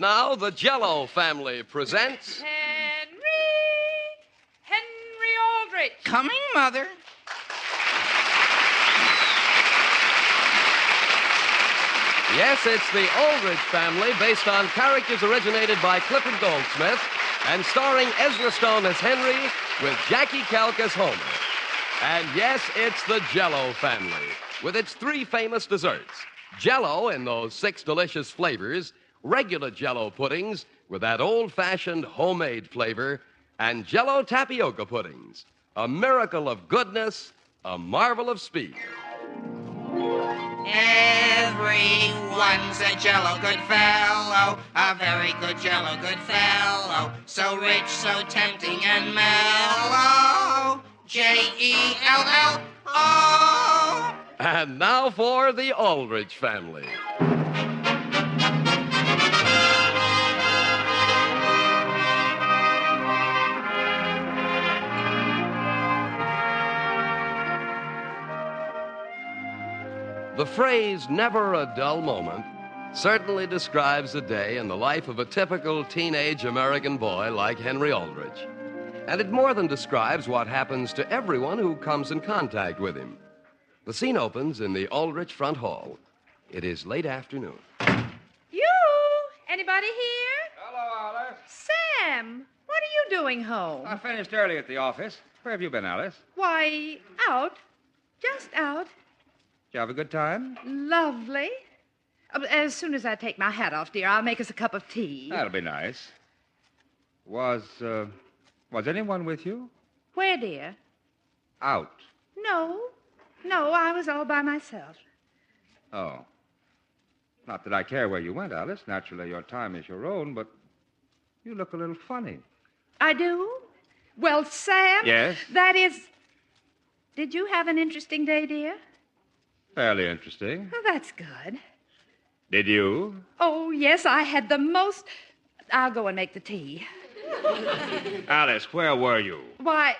now, the Jell-O family presents... Henry Aldrich. Coming, Mother. Yes, it's the Aldrich family, based on characters originated by Clifford Goldsmith and starring Ezra Stone as Henry with Jackie Kelk as Homer. And yes, it's the Jell-O family with its 3 famous desserts. Jell-O in those 6 delicious flavors, regular Jell-O puddings with that old-fashioned homemade flavor, and Jell-O tapioca puddings. A miracle of goodness, a marvel of speed. Everyone's a Jell-O good fellow, a very good Jell-O good fellow, so rich, so tempting and mellow. Jell-O. And now for the Aldrich family. The phrase, never a dull moment, certainly describes a day in the life of a typical teenage American boy like Henry Aldrich. And it more than describes what happens to everyone who comes in contact with him. The scene opens in the Aldrich front hall. It is late afternoon. You? Anybody here? Hello, Alice. Sam, what are you doing home? I finished early at the office. Where have you been, Alice? Why, out. Just out. Did you have a good time? Lovely. As soon as I take my hat off, dear, I'll make us a cup of tea. That'll be nice. Was anyone with you? Where, dear? Out. No, I was all by myself. Oh. Not that I care where you went, Alice. Naturally, your time is your own, but you look a little funny. I do? Well, Sam... Yes? That is... Did you have an interesting day, dear? Fairly interesting. Well, that's good. Did you? Oh, yes, I had the most... I'll go and make the tea. Alice, where were you? Why,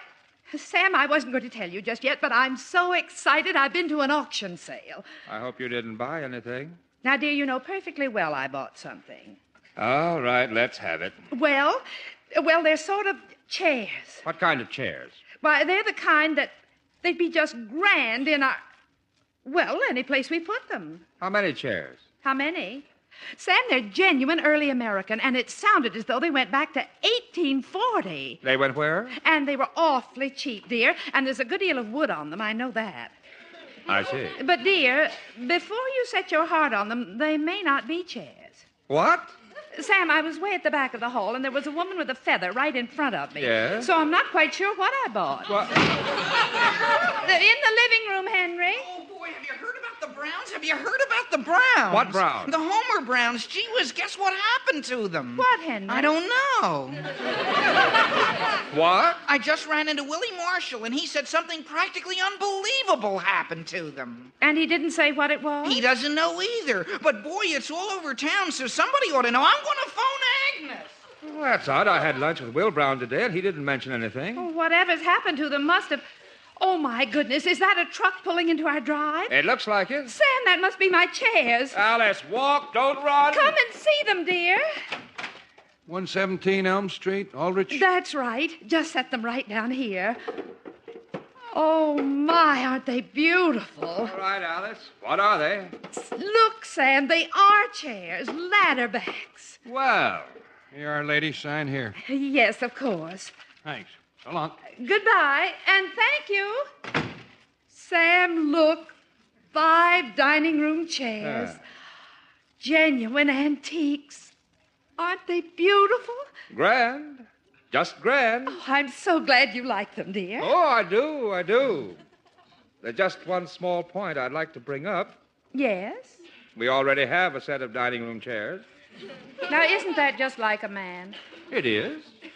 Sam, I wasn't going to tell you just yet, but I'm so excited I've been to an auction sale. I hope you didn't buy anything. Now, dear, you know perfectly well I bought something. All right, let's have it. Well, they're sort of chairs. What kind of chairs? Why, they're the kind that they'd be just grand in our... Well, any place we put them. How many chairs? How many? Sam, they're genuine early American, and it sounded as though they went back to 1840. They went where? And they were awfully cheap, dear, and there's a good deal of wood on them, I know that. I see. But, dear, before you set your heart on them, they may not be chairs. What? Sam, I was way at the back of the hall, and there was a woman with a feather right in front of me. Yes? So I'm not quite sure what I bought. What? In the living room, Henry. Oh, boy, have you heard about the Browns? Have you heard about the Browns? What Browns? The Homer Browns. Gee whiz, guess what happened to them? What, Henry? I don't know. What? I just ran into Willie Marshall, and he said something practically unbelievable happened to them. And he didn't say what it was? He doesn't know either. But, boy, it's all over town, so somebody ought to know. I'm going to phone Agnes. Well, that's odd. I had lunch with Will Brown today, and he didn't mention anything. Oh, whatever's happened to them must have... Oh, my goodness, is that a truck pulling into our drive? It looks like it. Sam, that must be my chairs. Alice, walk, don't run. Come and see them, dear. 117 Elm Street, Aldrich? That's right. Just set them right down here. Oh, my, aren't they beautiful? All right, Alice. What are they? Look, Sam, they are chairs, ladder backs. Well, Here, our lady, sign here. Yes, of course. Thanks. So long. Goodbye, and thank you. Sam, look. 5 dining room chairs. Genuine antiques. Aren't they beautiful? grand. Just grand. Oh, I'm so glad you like them, dear. Oh, I do. There's just one small point I'd like to bring up. Yes? We already have a set of dining room chairs. Now, isn't that just like a man? It is. Dear,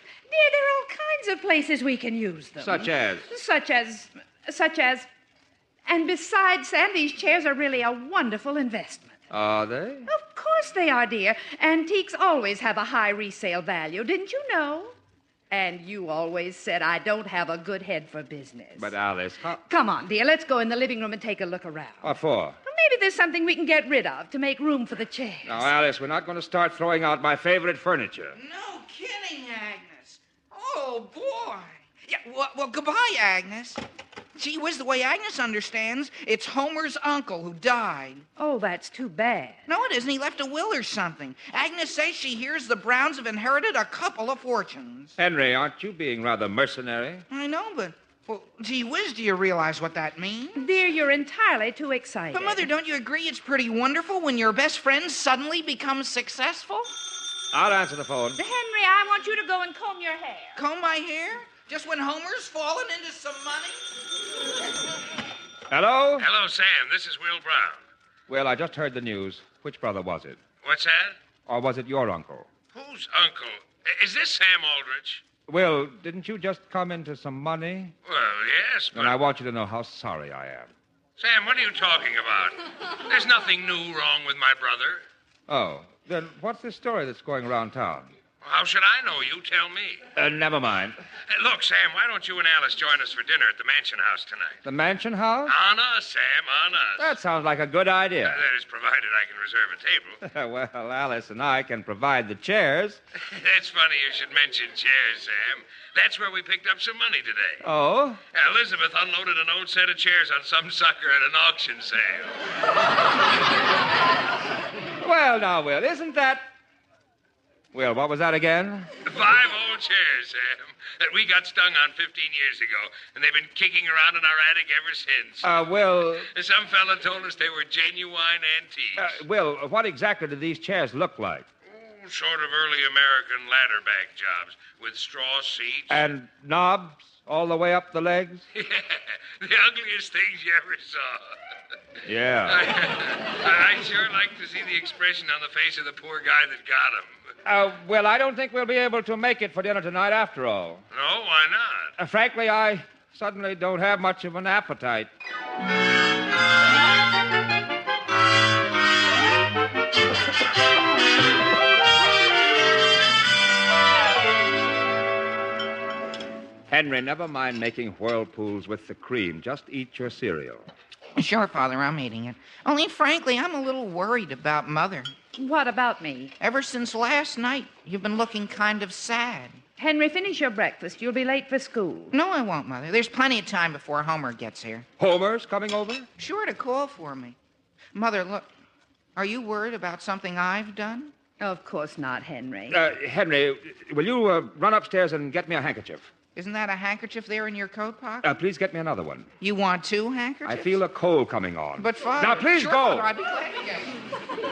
there are all kinds of places we can use them. Such as? Such as... And besides, Sam, these chairs are really a wonderful investment. Are they? Of course they are, dear. Antiques always have a high resale value. Didn't you know? And you always said I don't have a good head for business. But, Alice, how... Come on, dear. Let's go in the living room and take a look around. What for? Well, maybe there's something we can get rid of to make room for the chairs. Now, Alice, we're not going to start throwing out my favorite furniture. No kidding, Agnes. Oh, boy. Yeah, well, goodbye, Agnes. Gee whiz, the way Agnes understands, it's Homer's uncle who died. Oh, that's too bad. No, it isn't. He left a will or something. Agnes says she hears the Browns have inherited a couple of fortunes. Henry, aren't you being rather mercenary? I know, but, well, gee whiz, do you realize what that means? Dear, you're entirely too excited. But, Mother, don't you agree it's pretty wonderful when your best friend suddenly becomes successful? I'll answer the phone. Henry, I want you to go and comb your hair. Comb my hair? Just when Homer's fallen into some money? Hello? Hello, Sam. This is Will Brown. Well, I just heard the news. Which brother was it? What's that? Or was it your uncle? Whose uncle? Is this Sam Aldrich? Will, didn't you just come into some money? Well, yes, but... And I want you to know how sorry I am. Sam, what are you talking about? There's nothing new wrong with my brother. Oh, then what's this story that's going around town? How should I know? You tell me. Never mind. Look, Sam, why don't you and Alice join us for dinner at the Mansion House tonight? The mansion house? On us, Sam, on us. That sounds like a good idea. That is provided I can reserve a table. Well, Alice and I can provide the chairs. That's funny you should mention chairs, Sam. That's where we picked up some money today. Oh? Elizabeth unloaded an old set of chairs on some sucker at an auction sale. Well, now, Will, isn't that... Will, what was that again? 5 old chairs, Sam, that we got stung on 15 years ago, and they've been kicking around in our attic ever since. Will... Some fella told us they were genuine antiques. Will, what exactly do these chairs look like? Oh, sort of early American ladder-back jobs with straw seats. And knobs all the way up the legs? Yeah, the ugliest things you ever saw. Yeah. I'd sure like to see the expression on the face of the poor guy that got them. Well, I don't think we'll be able to make it for dinner tonight after all. No, why not? Frankly, I suddenly don't have much of an appetite. Henry, never mind making whirlpools with the cream. Just eat your cereal. Sure, Father, I'm eating it. Only, frankly, I'm a little worried about Mother. What about me? Ever since last night, you've been looking kind of sad. Henry, finish your breakfast. You'll be late for school. No, I won't, Mother. There's plenty of time before Homer gets here. Homer's coming over? Sure to call for me. Mother, look, are you worried about something I've done? Of course not, Henry. Henry, will you run upstairs and get me a handkerchief? Isn't that a handkerchief there in your coat pocket? Please get me another one. You want 2 handkerchiefs? I feel a cold coming on. But, Father... Now, please sure, go. Father, I'd be glad to get one.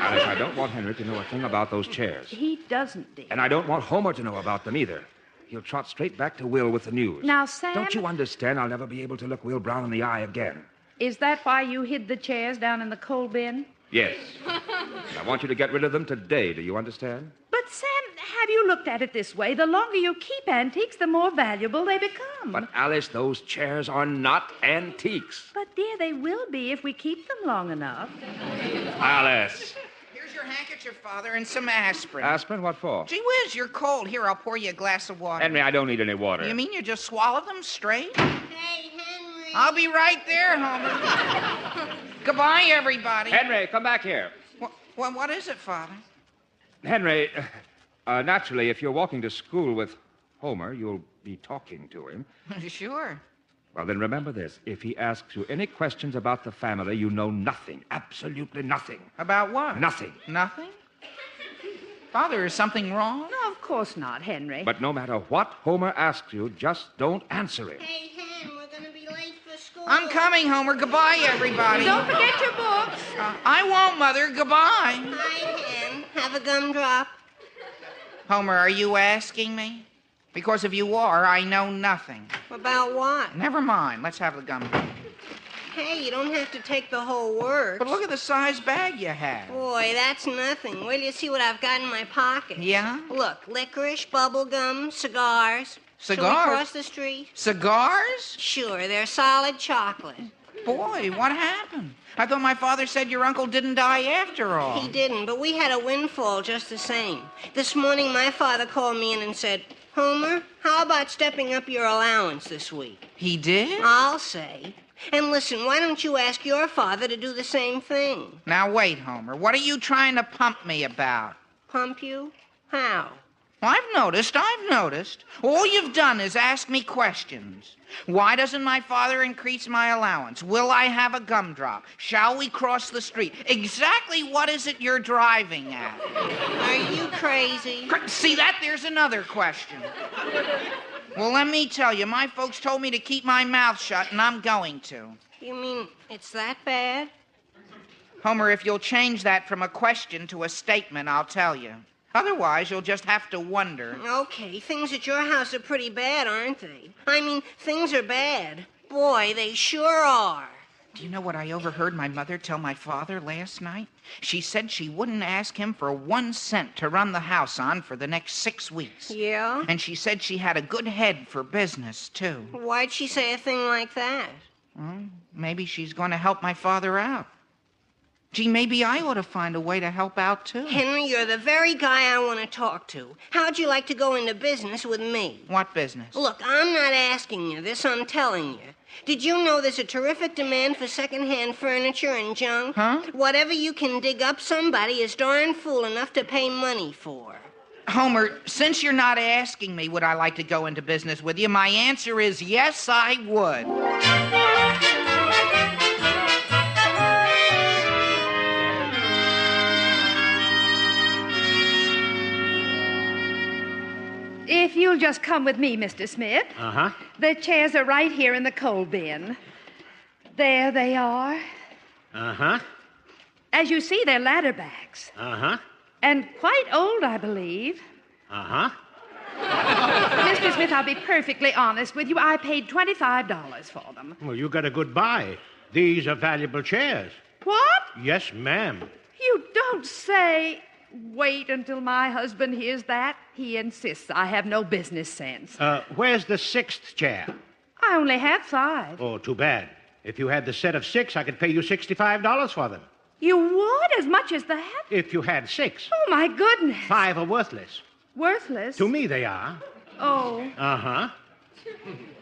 Alice, I don't want Henry to know a thing about those chairs. He doesn't, dear. And I don't want Homer to know about them either. He'll trot straight back to Will with the news. Now, Sam... Don't you understand? I'll never be able to look Will Brown in the eye again. Is that why you hid the chairs down in the coal bin? Yes. And I want you to get rid of them today. Do you understand? But, Sam, have you looked at it this way? The longer you keep antiques, the more valuable they become. But, Alice, those chairs are not antiques. But, dear, they will be if we keep them long enough. Alice. Here's your handkerchief, Father, and some aspirin. Aspirin? What for? Gee whiz, you're cold. Here, I'll pour you a glass of water. Henry, I don't need any water. You mean you just swallow them straight? Hey, Henry. I'll be right there, Homer. Goodbye, everybody. Henry, come back here. What is it, Father? Henry, naturally, if you're walking to school with Homer, you'll be talking to him. Sure. Well, then remember this. If he asks you any questions about the family, you know nothing. Absolutely nothing. About what? Nothing. Nothing? Father, is something wrong? No, of course not, Henry. But no matter what Homer asks you, just don't answer him. Hey, Hen, we're going to be late for school. I'm coming, Homer. Goodbye, everybody. Don't forget your books. I won't, Mother. Goodbye. Hi, Hen. Have a gumdrop. Homer, are you asking me? Because if you are, I know nothing. About what? Never mind. Let's have the gumdrop. Hey, you don't have to take the whole works. But look at the size bag you have. Boy, that's nothing. Wait till you see what I've got in my pocket. Yeah? Look, licorice, bubble gum, cigars. Shall we Cigars? cross the street? Cigars? Sure, they're solid chocolate. Boy, what happened? I thought my father said your uncle didn't die after all. He didn't, but we had a windfall just the same. This morning, my father called me in and said, Homer, how about stepping up your allowance this week? He did? I'll say. And listen, why don't you ask your father to do the same thing? Now, wait, Homer. What are you trying to pump me about? Pump you? How? I've noticed. All you've done is ask me questions. Why doesn't my father increase my allowance? Will I have a gumdrop? Shall we cross the street? Exactly what is it you're driving at? Are you crazy? See that? There's another question. Well, let me tell you, my folks told me to keep my mouth shut, and I'm going to. You mean it's that bad? Homer, if you'll change that from a question to a statement, I'll tell you. Otherwise, you'll just have to wonder. Okay, things at your house are pretty bad, aren't they? I mean, things are bad. Boy, they sure are. Do you know what I overheard my mother tell my father last night? She said she wouldn't ask him for 1 cent to run the house on for the next 6 weeks. Yeah? And she said she had a good head for business, too. Why'd she say a thing like that? Well, maybe she's going to help my father out. Gee, maybe I ought to find a way to help out, too. Henry, you're the very guy I want to talk to. How'd you like to go into business with me? What business? Look, I'm not asking you this, I'm telling you. Did you know there's a terrific demand for second-hand furniture and junk? Huh? Whatever you can dig up, somebody is darn fool enough to pay money for. Homer, since you're not asking me would I like to go into business with you, my answer is yes, I would. If you'll just come with me, Mr. Smith. Uh-huh. The chairs are right here in the coal bin. There they are. Uh-huh. As you see, they're ladder backs. Uh-huh. And quite old, I believe. Uh-huh. Mr. Smith, I'll be perfectly honest with you. I paid $25 for them. Well, you got a good buy. These are valuable chairs. What? Yes, ma'am. You don't say... Wait until my husband hears that. He insists I have no business sense. Where's the 6th chair? I only have 5. Oh, too bad. If you had the set of 6, I could pay you $65 for them. You would? As much as that? If you had 6. Oh, my goodness. 5 are worthless. Worthless? To me, they are. Oh. Uh-huh.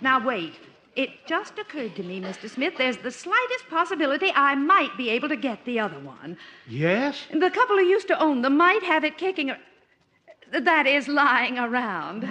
Now, wait. It just occurred to me, Mr. Smith, there's the slightest possibility I might be able to get the other one. Yes? The couple who used to own them might have it kicking... That is, lying around.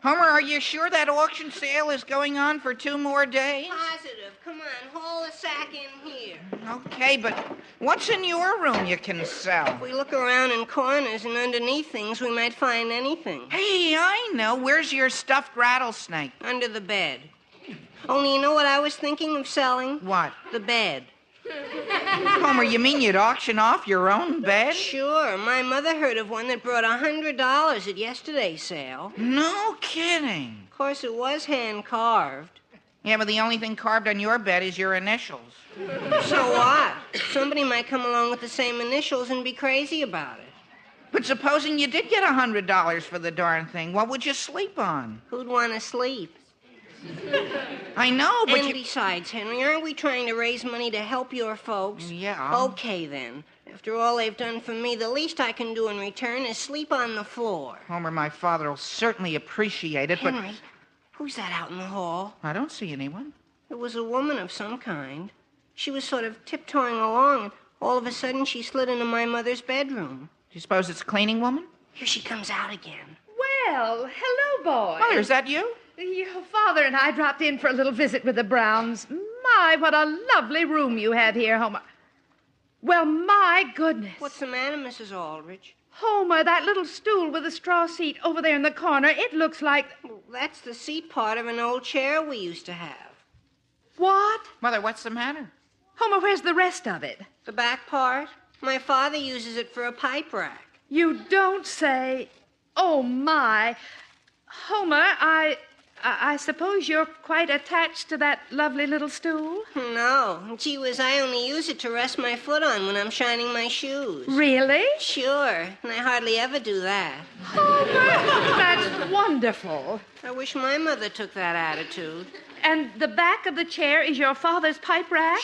Homer, are you sure that auction sale is going on for 2 more days? Positive. Come on, haul the sack in here. Okay, but what's in your room you can sell? If we look around in corners and underneath things, we might find anything. Hey, I know. Where's your stuffed rattlesnake? Under the bed. Only you know what I was thinking of selling? What? The bed. Homer, you mean you'd auction off your own bed? Sure. My mother heard of one that brought $100 at yesterday's sale. No kidding. Of course, it was hand-carved. Yeah, but the only thing carved on your bed is your initials. So what? Somebody might come along with the same initials and be crazy about it. But supposing you did get $100 for the darn thing, what would you sleep on? Who'd want to sleep? I know, but And besides, Henry, aren't we trying to raise money to help your folks? Yeah. Okay, then. After all they've done for me, the least I can do in return is sleep on the floor. Homer, my father will certainly appreciate it, Henry, who's that out in the hall? but I don't see anyone. It was a woman of some kind. She was sort of tiptoeing along, and all of a sudden she slid into my mother's bedroom. Do you suppose it's a cleaning woman? Here she comes out again. Well, hello, boys. Mother, is that you? Your father and I dropped in for a little visit with the Browns. My, what a lovely room you have here, Homer. Well, my goodness. What's the matter, Mrs. Aldrich? Homer, that little stool with the straw seat over there in the corner, it looks like... Well, that's the seat part of an old chair we used to have. What? Mother, what's the matter? Homer, where's the rest of it? The back part? My father uses it for a pipe rack. You don't say... Oh, my. Homer, I suppose you're quite attached to that lovely little stool? No. Gee whiz, I only use it to rest my foot on when I'm shining my shoes. Really? Sure. And I hardly ever do that. Homer, that's wonderful. I wish my mother took that attitude. And the back of the chair is your father's pipe rack?